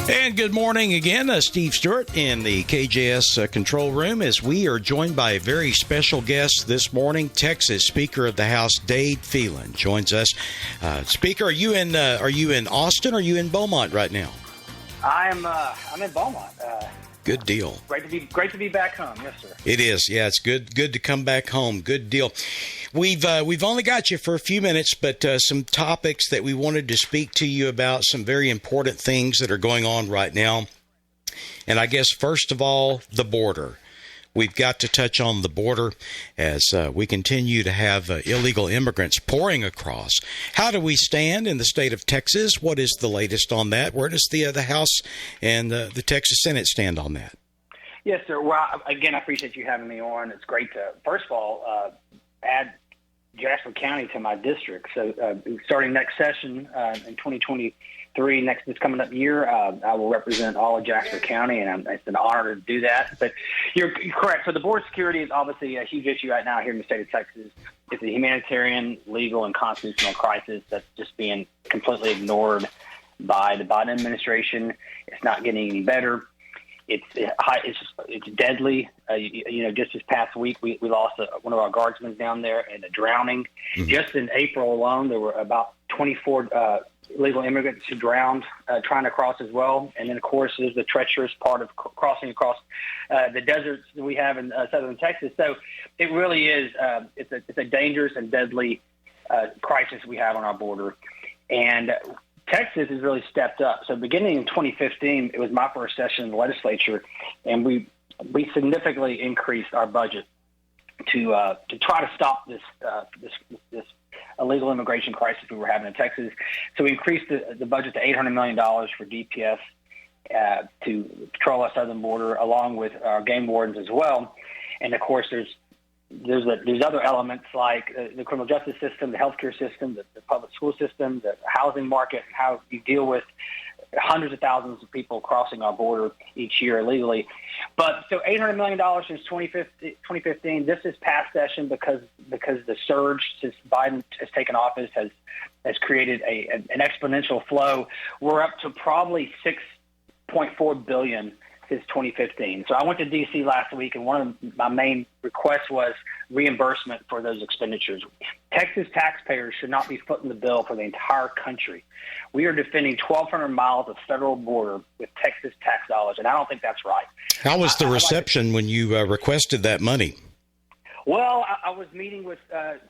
And good morning again, Steve Stewart in the KJS control room as we are joined by a very special guest this morning. Texas Speaker of the House Dade Phelan joins us. Speaker, are you in Austin or are you in Beaumont right now? I'm in Beaumont. Good deal. Great to be back home. Yes, sir. It is. Yeah, it's good to come back home. Good deal. We've only got you for a few minutes, but some topics that we wanted to speak to you about, some very important things that are going on right now. And I guess, first of all, the border. We've got to touch on the border as we continue to have illegal immigrants pouring across. How do we stand in the state of Texas? What is the latest on that? Where does the House and the Texas Senate stand on that? Yes, sir. Well, again, I appreciate you having me on. It's great to, first of all, add Jasper County to my district. So starting next session in 2023, this coming up year, I will represent all of Jasper County, and it's an honor to do that. But you're correct. So the border security is obviously a huge issue right now here in the state of Texas. It's a humanitarian, legal, and constitutional crisis that's just being completely ignored by the Biden administration. It's not getting any better. It's deadly. Just this past week, we lost one of our guardsmen down there in a drowning. Mm-hmm. Just in April alone, there were about 24 illegal immigrants who drowned trying to cross as well. And then, of course, there's the treacherous part of crossing across the deserts that we have in southern Texas. So it really is it's a dangerous and deadly crisis we have on our border. And Texas has really stepped up. So beginning in 2015, it was my first session in the legislature, and we significantly increased our budget to try to stop this illegal immigration crisis we were having in Texas. So we increased the budget to $800 million for DPS to patrol our southern border, along with our game wardens as well. And of course, there's other elements like the criminal justice system, the healthcare system, the public school system, the housing market, how you deal with hundreds of thousands of people crossing our border each year illegally. But so $800 million since 2015. This is past session because the surge since Biden has taken office has created an exponential flow. We're up to probably $6.4 billion since 2015. So I went to D.C. last week, and one of my main requests was reimbursement for those expenditures. Texas taxpayers should not be footing the bill for the entire country. We are defending 1,200 miles of federal border with Texas tax dollars, and I don't think that's right. How was the reception when you requested that money? Well, I was meeting with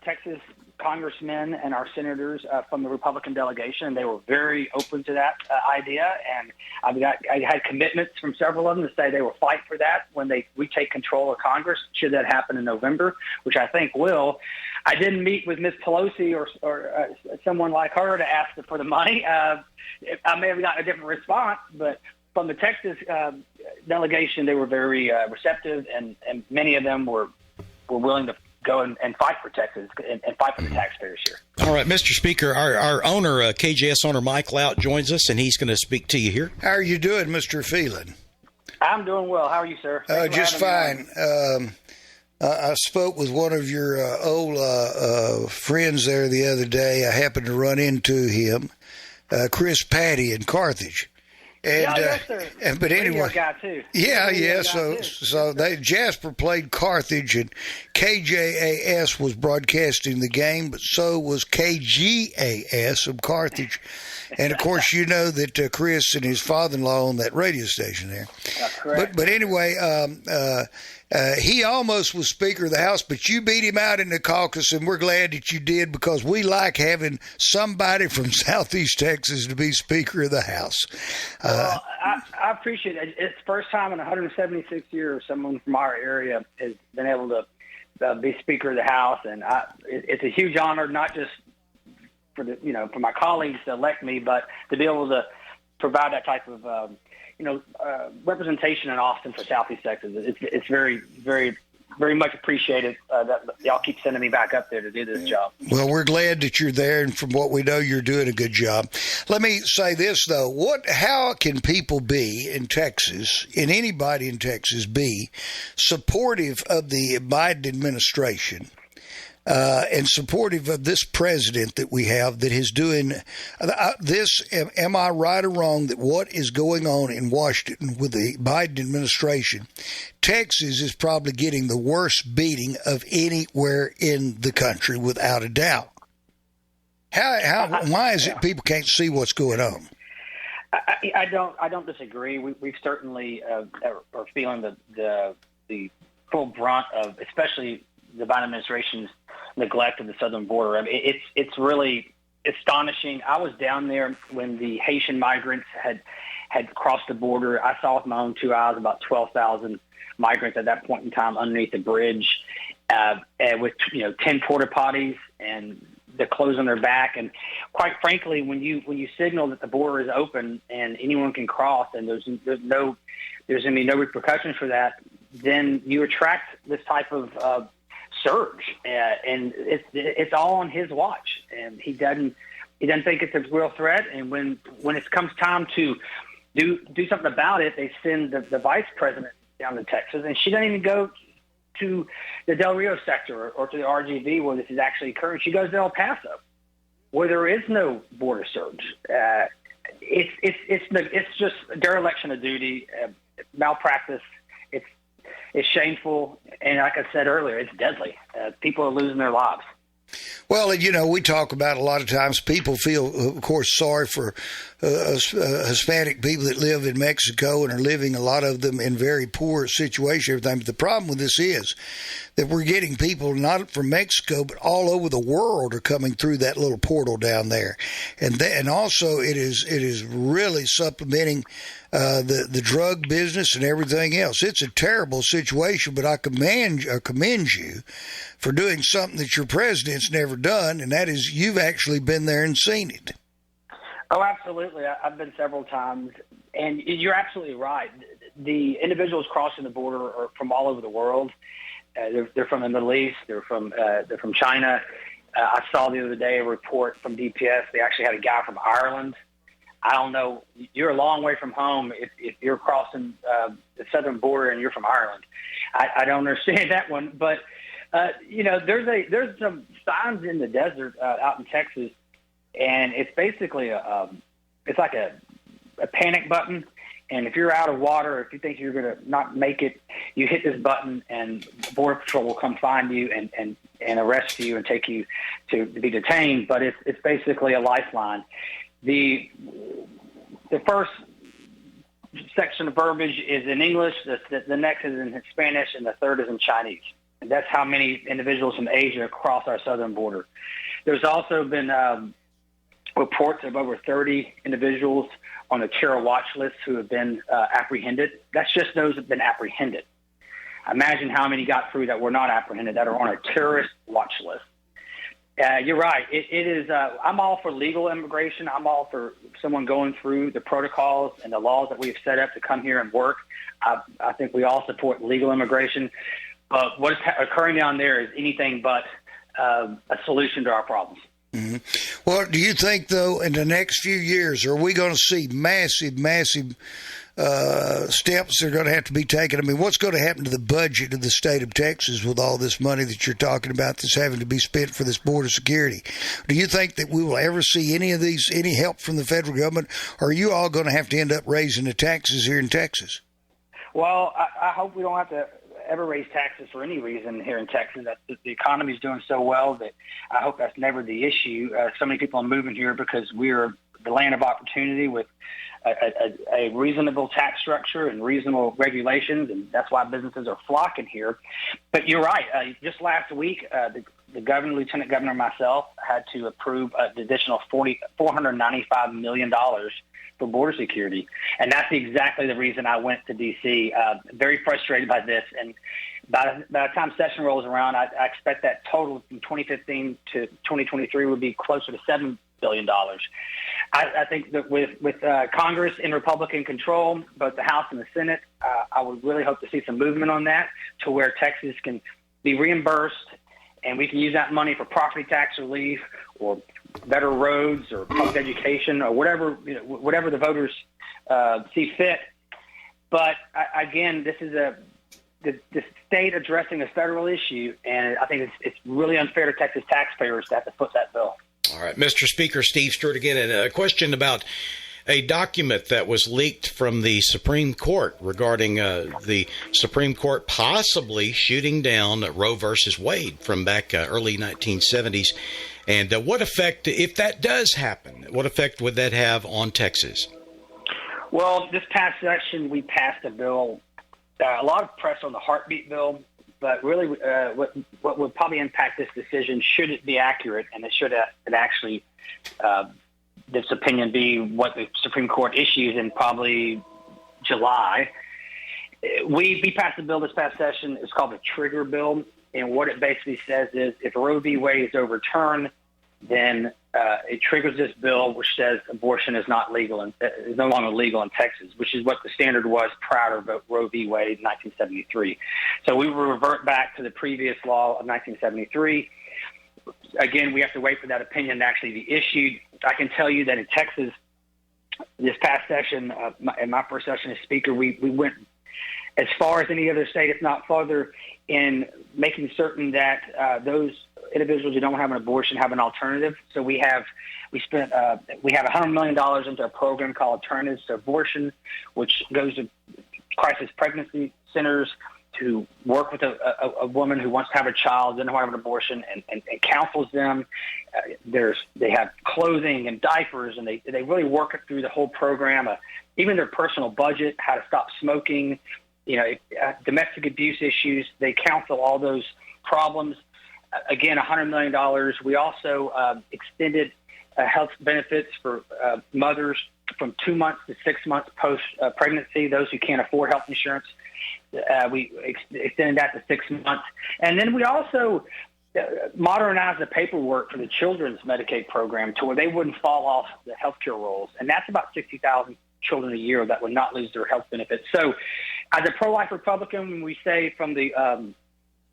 Texas congressmen and our senators from the Republican delegation. They were very open to that idea, and I had commitments from several of them to say they will fight for that when we take control of Congress, should that happen in November, which I think will. I didn't meet with Ms. Pelosi or someone like her to ask for the money. I may have gotten a different response, but from the Texas delegation, they were very receptive, and many of them were willing to go and fight for Texas and fight for the taxpayers here. All right, Mr. Speaker, our owner, KJS owner Mike Lout, joins us, and he's going to speak to you here. How are you doing, Mr. Phelan? I'm doing well. How are you, sir? Just fine. I spoke with one of your old friends there the other day. I happened to run into him, Chris Patty in Carthage. And, yes, sir. But anyway, guy too. Yeah. So Jasper played Carthage, and KJAS was broadcasting the game, but so was KGAS of Carthage, and of course you know that Chris and his father-in-law own that radio station there. That's correct. But anyway, he almost was Speaker of the House, but you beat him out in the caucus, and we're glad that you did, because we like having somebody from Southeast Texas to be Speaker of the House. Well, I appreciate it. It's the first time in 176 years someone from our area has been able to be Speaker of the House, and it's a huge honor, not just for my colleagues to elect me, but to be able to provide that type of representation in Austin for Southeast Texas. It's very, very, very much appreciated that y'all keep sending me back up there to do this job. Well, we're glad that you're there, and from what we know, you're doing a good job. Let me say this, though. How can people be in Texas, and anybody in Texas, be supportive of the Biden administration and supportive of this president that we have that is doing this. Am I right or wrong that what is going on in Washington with the Biden administration, Texas is probably getting the worst beating of anywhere in the country, without a doubt? Why is it people can't see what's going on? I don't disagree. We've certainly are feeling the full brunt of, especially the Biden administration's neglect of the southern border. I mean, it's really astonishing. I was down there when the Haitian migrants had crossed the border. I saw with my own two eyes about 12,000 migrants at that point in time underneath the bridge, with 10 porta potties and the clothes on their back. And quite frankly, when you signal that the border is open and anyone can cross, and there's going to be no repercussions for that, then you attract this type of surge, and it's all on his watch, and he doesn't think it's a real threat. And when it comes time to do something about it, they send the vice president down to Texas, and she doesn't even go to the Del Rio sector or to the RGV where this is actually occurring. She goes to El Paso, where there is no border surge. It's just dereliction of duty, malpractice. It's shameful, and like I said earlier, it's deadly. People are losing their lives. Well, we talk about a lot of times people feel, of course, sorry for Hispanic people that live in Mexico and are living, a lot of them, in very poor situations, everything. But the problem with this is that we're getting people not from Mexico, but all over the world are coming through that little portal down there. And also it is really supplementing the drug business and everything else. It's a terrible situation, but I commend you for doing something that your president's never done, and that is you've actually been there and seen it. Oh, absolutely. I've been several times, and you're absolutely right. The individuals crossing the border are from all over the world. They're from the Middle East. They're from China. I saw the other day a report from DPS. They actually had a guy from Ireland. I don't know. You're a long way from home if you're crossing the southern border and you're from Ireland. I don't understand that one, but there's some signs in the desert out in Texas, and it's basically it's like a panic button. And if you're out of water, if you think you're going to not make it, you hit this button, and Border Patrol will come find you and arrest you and take you to be detained. But it's basically a lifeline. The first section of verbiage is in English, the next is in Spanish, and the third is in Chinese. And that's how many individuals from Asia cross our southern border. There's also been reports of over 30 individuals on the terror watch list who have been apprehended. That's just those that have been apprehended. Imagine how many got through that were not apprehended, that are on a terrorist watch list. You're right. It is. I'm all for legal immigration. I'm all for someone going through the protocols and the laws that we have set up to come here and work. I think we all support legal immigration. But what is occurring down there is anything but a solution to our problems. Mm-hmm. Well, do you think, though, in the next few years, are we going to see massive steps that are going to have to be taken? I mean, what's going to happen to the budget of the state of Texas with all this money that you're talking about that's having to be spent for this border security? Do you think that we will ever see any help from the federal government, or are you all going to have to end up raising the taxes here in Texas? Well, I hope we don't have to ever raise taxes for any reason here in Texas. That the economy is doing so well that I hope that's never the issue. So many people are moving here because we're the land of opportunity with a reasonable tax structure and reasonable regulations, and that's why businesses are flocking here. But you're right. Just last week, the governor, lieutenant governor, and myself had to approve an additional $495 million for border security. And that's exactly the reason I went to D.C. Very frustrated by this. And by the time session rolls around, I expect that total from 2015 to 2023 would be closer to $7 billion. I think that with Congress in Republican control, both the House and the Senate, I would really hope to see some movement on that to where Texas can be reimbursed, and we can use that money for property tax relief or better roads or public education or whatever the voters see fit. But again, this is the state addressing a federal issue, and I think it's really unfair to Texas taxpayers to have to foot that bill. All right, Mr. Speaker, Steve Stewart again, and a question about a document that was leaked from the Supreme Court regarding the Supreme Court possibly shooting down Roe versus Wade from back early 1970s. And what effect, if that does happen, what effect would that have on Texas? Well, this past session, we passed a bill, a lot of press on the heartbeat bill, but really what would probably impact this decision, should it be accurate, and it actually this opinion be what the Supreme Court issues in probably July. We passed a bill this past session. It's called the Trigger Bill, and what it basically says is if Roe v. Wade is overturned, then it triggers this bill which says abortion is not legal and is no longer legal in Texas, which is what the standard was prior to Roe v. Wade in 1973. So we will revert back to the previous law of 1973. Again, we have to wait for that opinion to actually be issued. I can tell you that in Texas, this past session, in my first session as Speaker, we went as far as any other state, if not farther, in making certain that those individuals who don't have an abortion have an alternative. So we have $100 million into a program called Alternatives to Abortion, which goes to crisis pregnancy centers to work with a woman who wants to have a child, doesn't want to have an abortion, and counsels them. They have clothing and diapers, and they really work it through the whole program, even their personal budget, how to stop smoking, domestic abuse issues. They counsel all those problems. Again, $100 million. We also extended health benefits for mothers from 2 months to 6 months post-pregnancy, those who can't afford health insurance. We extended that to 6 months. And then we also modernized the paperwork for the children's Medicaid program to where they wouldn't fall off the healthcare rolls. And that's about 60,000 children a year that would not lose their health benefits. So as a pro-life Republican, when we say from the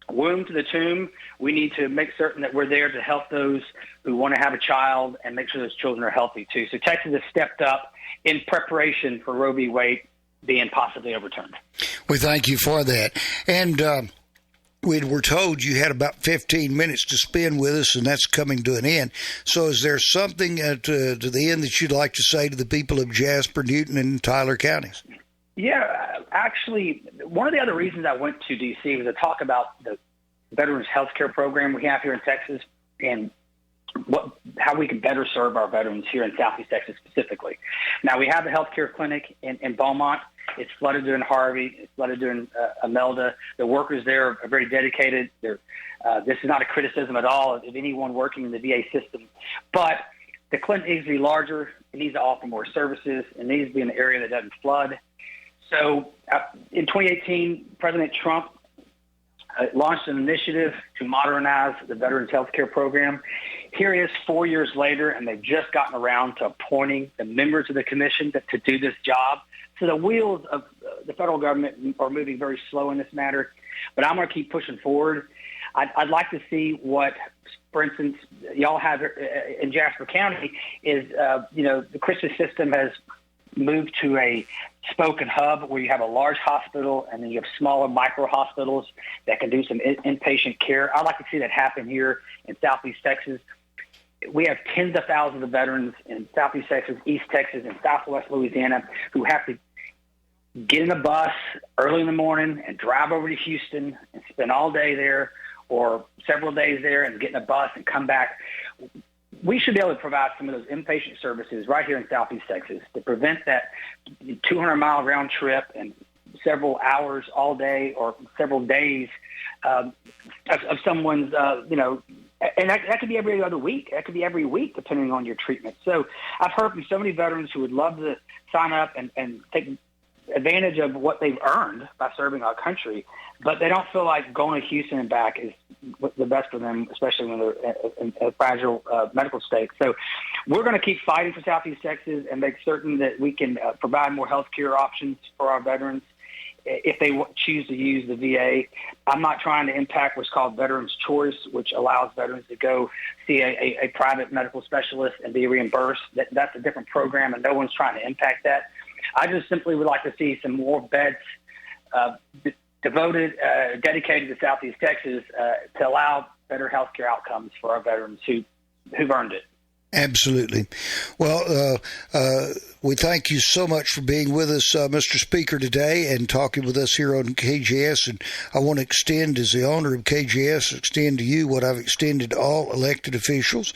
womb to the tomb, we need to make certain that we're there to help those who want to have a child and make sure those children are healthy too. So Texas has stepped up in preparation for Roe v. Wade being possibly overturned. We thank you for that. And we were told you had about 15 minutes to spend with us, and that's coming to an end. So is there something to the end that you'd like to say to the people of Jasper, Newton, and Tyler counties? Yeah, actually, one of the other reasons I went to D.C. was to talk about the Veterans Health Care Program we have here in Texas and how we can better serve our veterans here in Southeast Texas specifically. Now, we have a healthcare clinic in Beaumont. It's flooded during Harvey. It's flooded during Imelda. The workers there are very dedicated. This is not a criticism at all of anyone working in the VA system. But the clinic needs to be larger. It needs to offer more services. It needs to be in an area that doesn't flood. So in 2018, President Trump launched an initiative to modernize the Veterans Health Care Program. Here it is 4 years later, and they've just gotten around to appointing the members of the commission to do this job. So the wheels of the federal government are moving very slow in this matter, but I'm going to keep pushing forward. I'd like to see what, for instance, y'all have in Jasper County is, the Christian system has moved to a spoke and hub where you have a large hospital and then you have smaller micro hospitals that can do some inpatient care. I'd like to see that happen here in Southeast Texas. We have tens of thousands of veterans in Southeast Texas, East Texas, and Southwest Louisiana who have to get in a bus early in the morning and drive over to Houston and spend all day there or several days there and get in a bus and come back. We should be able to provide some of those inpatient services right here in Southeast Texas to prevent that 200-mile round trip and several hours all day or several days of someone's, and that could be every other week. That could be every week, depending on your treatment. So I've heard from so many veterans who would love to sign up and take advantage of what they've earned by serving our country, but they don't feel like going to Houston and back is the best for them, especially when they're in a fragile medical state. So we're going to keep fighting for Southeast Texas and make certain that we can provide more health care options for our veterans if they choose to use the VA. I'm not trying to impact what's called Veterans Choice, which allows veterans to go see a private medical specialist and be reimbursed. That's a different program, and no one's trying to impact that. I just simply would like to see some more beds dedicated to Southeast Texas to allow better healthcare outcomes for our veterans who've earned it. Absolutely. Well, we thank you so much for being with us, Mr. Speaker, today and talking with us here on KJS. And I want to extend, as the owner of KJS, extend to you what I've extended to all elected officials,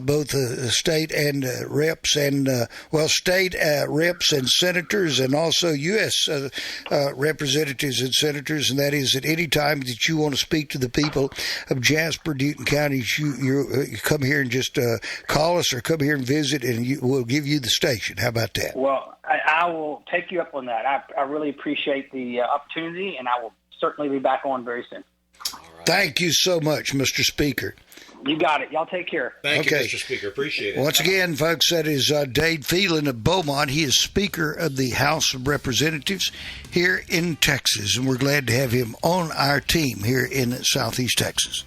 both state and reps and, state reps and senators, and also U.S. Representatives and senators. And that is, at any time that you want to speak to the people of Jasper, Newton counties, you come here and just call us or come here and visit, and we'll give you the station. How about that? Well, I will take you up on that. I really appreciate the opportunity, and I will certainly be back on very soon. All right. Thank you so much, Mr. Speaker. You got it. Y'all take care. Thank you, Mr. Speaker. Appreciate it. Once again, folks, that is Dade Phelan of Beaumont. He is Speaker of the House of Representatives here in Texas, and we're glad to have him on our team here in Southeast Texas.